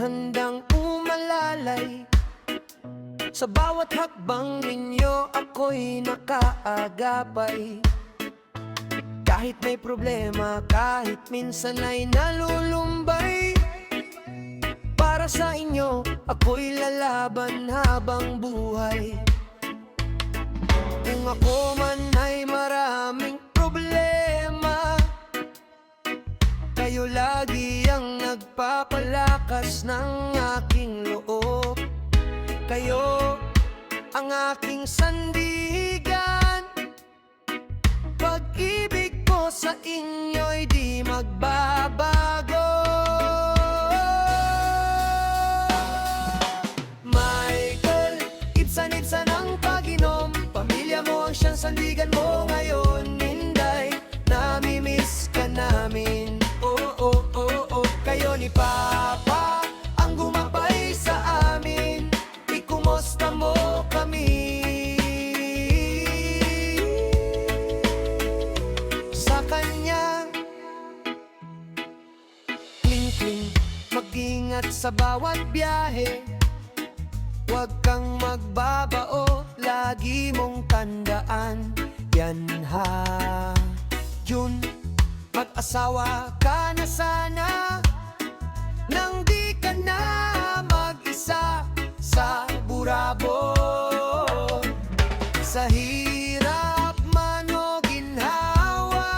handang umalalay. Sa bawat hakbang ninyo ako'y nakaagapay. Kahit may problema, kahit minsan ay nalulumbay, para sa inyo ako'y lalaban habang buhay. Kung ako man ay maraming problema, kayo lagi ang nagpapalakas ng aking loob. Kayo ang aking sandigan. Pag-ibig ko sa inyo'y di magbabago. Michael, ibsan-ibsan ang pag-inom. Pamilya mo ang siyang sandigan mo ngayon. Inday, namimiss ka namin. Kayo ni Papa ang gumabay sa amin. Ikumusta mo kami. Sa kanya kling-kling, mag-ingat sa bawat biyahe. Huwag kang magbabao, lagi mong tandaan yan ha. Yun, mag-asawa ka na sana, nang di ka na mag-isa sa burabon. Sa hirap man o ginhawa,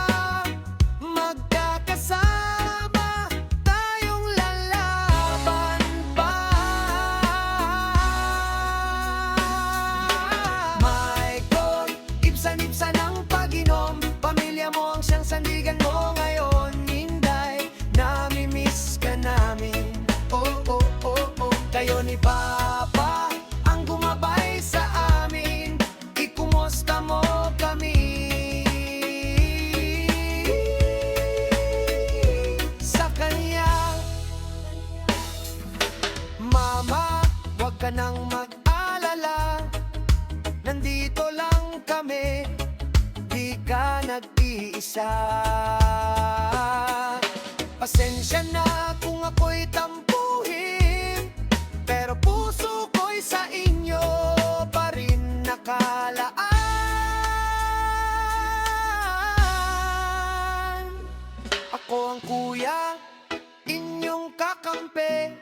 magkakasama tayong lalaban pa. Michael, ibsan-ibsan ang pag-inom. Pamilya mo ang siyang sandigan mo ngayon. Inday, namimiss ka namin. Kayo ni Papa ang gumabay sa amin. Ikumusta mo kami. Sa kanya, Mama, huwag ka nang mag-alala. Nandito lang kami, di ka nag-iisa. Pasensya na kung ako'y tampuhin, pero puso ko'y sa inyo pa rin nakalaan. Ako ang kuya, inyong kakampi.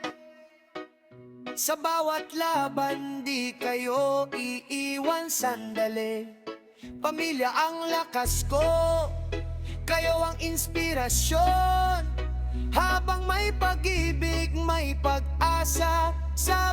Sa bawat laban, di kayo iiwan sandali. Pamilya ang lakas ko, kayo ang inspirasyon. Habang may pag-ibig, may pag-asa sa